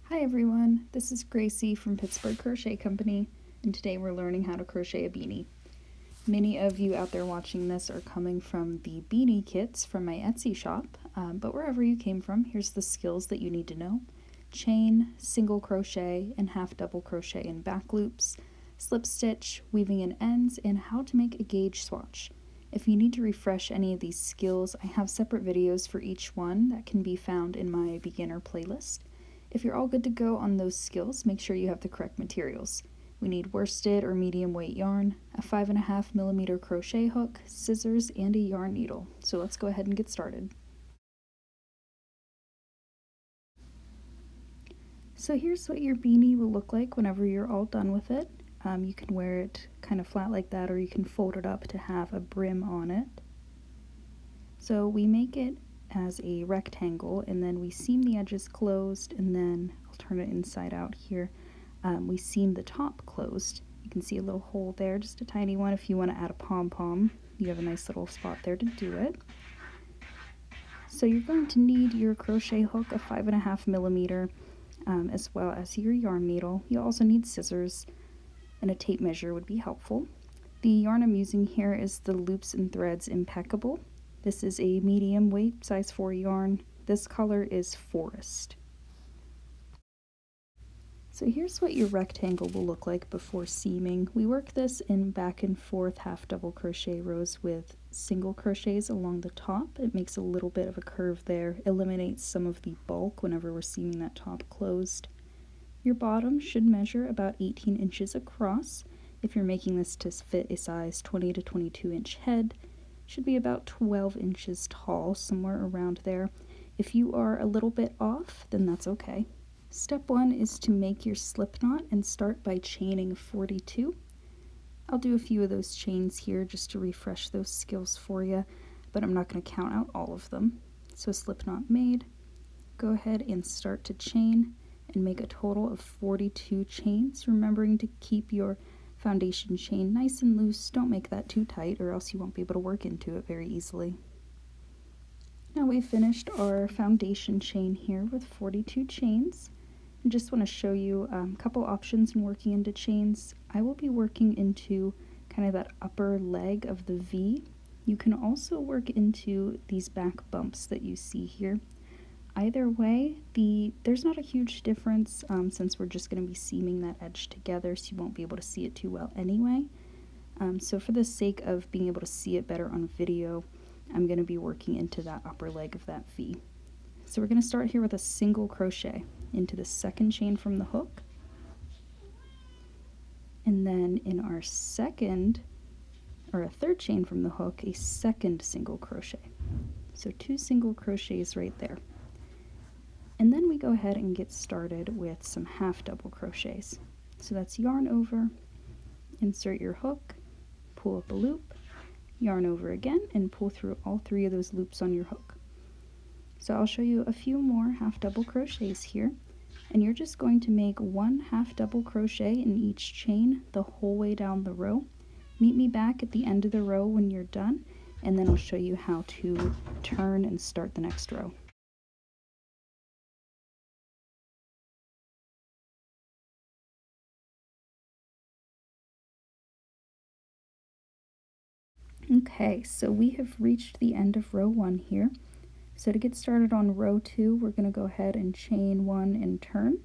Hi everyone, this is Gracie from Pittsburgh Crochet Company, and today we're learning how to crochet a beanie. Many of you out there watching this are coming from the Beanie Kits from my Etsy shop, but wherever you came from, here's the skills that you need to know. Chain, single crochet, and half double crochet in back loops, slip stitch, weaving in ends, and how to make a gauge swatch. If you need to refresh any of these skills, I have separate videos for each one that can be found in my beginner playlist. If you're all good to go on those skills, make sure you have the correct materials. We need worsted or medium weight yarn, a 5.5mm crochet hook, scissors, and a yarn needle. So let's go ahead and get started. So here's what your beanie will look like whenever you're all done with it. You can wear it kind of flat like that, or you can fold it up to have a brim on it. So we make it as a rectangle, and then we seam the edges closed, and then I'll turn it inside out here. We seam the top closed. You can see a little hole there, just a tiny one. If you want to add a pom-pom, you have a nice little spot there to do it. So you're going to need your crochet hook, a 5.5mm, as well as your yarn needle. You also need scissors, and a tape measure would be helpful. The yarn I'm using here is the Loops Threads Impeccable. This is a medium weight, size 4 yarn. This color is Forest. So here's what your rectangle will look like before seaming. We work this in back and forth half double crochet rows with single crochets along the top. It makes a little bit of a curve there, eliminates some of the bulk whenever we're seaming that top closed. Your bottom should measure about 18 inches across. If you're making this to fit a size 20 to 22 inch head, should be about 12 inches tall, somewhere around there. If you are a little bit off, then that's okay. Step 1 is to make your slip knot and start by chaining 42. I'll do a few of those chains here just to refresh those skills for you, but I'm not going to count out all of them. So slip knot made, go ahead and start to chain and make a total of 42 chains, remembering to keep your foundation chain nice and loose. Don't make that too tight or else you won't be able to work into it very easily. Now we've finished our foundation chain here with 42 chains. I just want to show you a couple options in working into chains. I will be working into kind of that upper leg of the V. You can also work into these back bumps that you see here. Either way, there's not a huge difference since we're just going to be seaming that edge together, so you won't be able to see it too well anyway. So for the sake of being able to see it better on video, I'm going to be working into that upper leg of that V. So we're going to start here with a single crochet into the second chain from the hook. And then in our third chain from the hook, a second single crochet. So 2 single crochets right there. And then we go ahead and get started with some half double crochets. So that's yarn over, insert your hook, pull up a loop, yarn over again, and pull through all 3 of those loops on your hook. So I'll show you a few more half double crochets here, and you're just going to make 1 half double crochet in each chain the whole way down the row. Meet me back at the end of the row when you're done, and then I'll show you how to turn and start the next row. Okay, so we have reached the end of row 1 here. So to get started on row 2, we're going to go ahead and chain 1 and turn.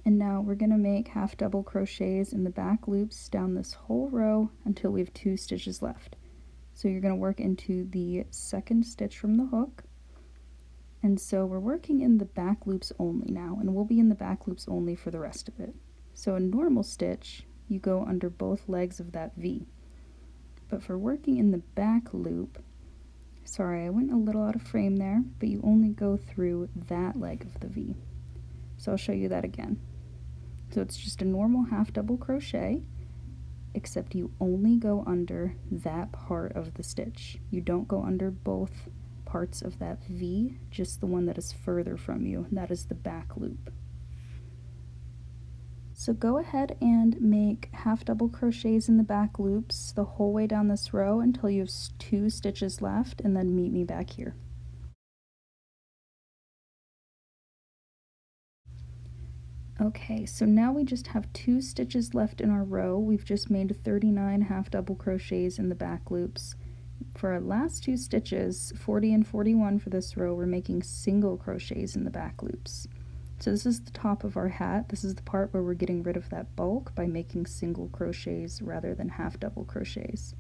And now we're going to make half double crochets in the back loops down this whole row until we have 2 stitches left. So you're going to work into the second stitch from the hook. And so we're working in the back loops only now, and we'll be in the back loops only for the rest of it. So a normal stitch, you go under both legs of that V. But for working in the back loop, sorry, I went a little out of frame there, but you only go through that leg of the V. So I'll show you that again. So it's just a normal half double crochet, except you only go under that part of the stitch. You don't go under both parts of that V, just the one that is further from you, and that is the back loop. So go ahead and make half double crochets in the back loops the whole way down this row until you have 2 stitches left, and then meet me back here. Okay, so now we just have 2 stitches left in our row. We've just made 39 half double crochets in the back loops. For our last 2 stitches, 40 and 41 for this row, we're making single crochets in the back loops. So this is the top of our hat. This is the part where we're getting rid of that bulk by making single crochets rather than half double crochets.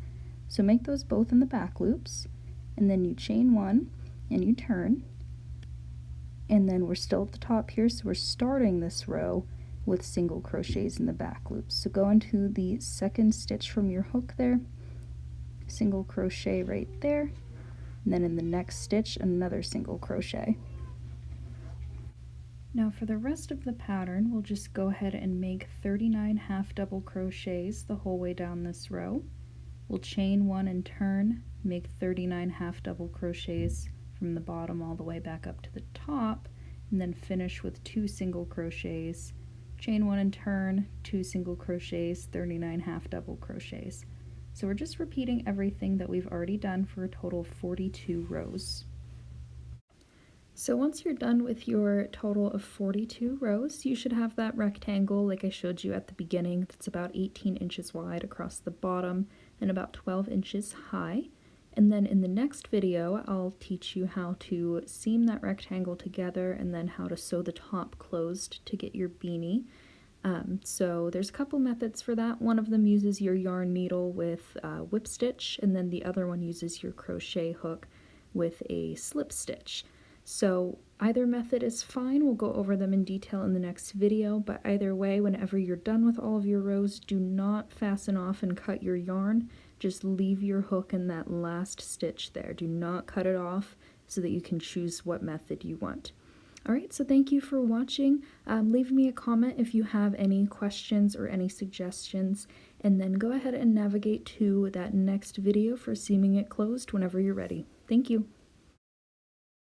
So make those both in the back loops, and then you chain 1 and you turn, and then we're still at the top here, so we're starting this row with single crochets in the back loops. So go into the 2nd stitch from your hook there, single crochet right there, and then in the next stitch another single crochet. Now for the rest of the pattern, we'll just go ahead and make 39 half double crochets the whole way down this row. We'll chain 1 and turn, make 39 half double crochets from the bottom all the way back up to the top, and then finish with 2 single crochets, chain 1 and turn, 2 single crochets, 39 half double crochets. So we're just repeating everything that we've already done for a total of 42 rows. So once you're done with your total of 42 rows, you should have that rectangle like I showed you at the beginning that's about 18 inches wide across the bottom and about 12 inches high. And then in the next video, I'll teach you how to seam that rectangle together and then how to sew the top closed to get your beanie. So there's a couple methods for that. One of them uses your yarn needle with whip stitch, and then the other one uses your crochet hook with a slip stitch. So either method is fine. We'll go over them in detail in the next video, but either way, whenever you're done with all of your rows, do not fasten off and cut your yarn. Just leave your hook in that last stitch there. Do not cut it off so that you can choose what method you want. Alright, so thank you for watching. Leave me a comment if you have any questions or any suggestions, and then go ahead and navigate to that next video for seaming it closed whenever you're ready. Thank you.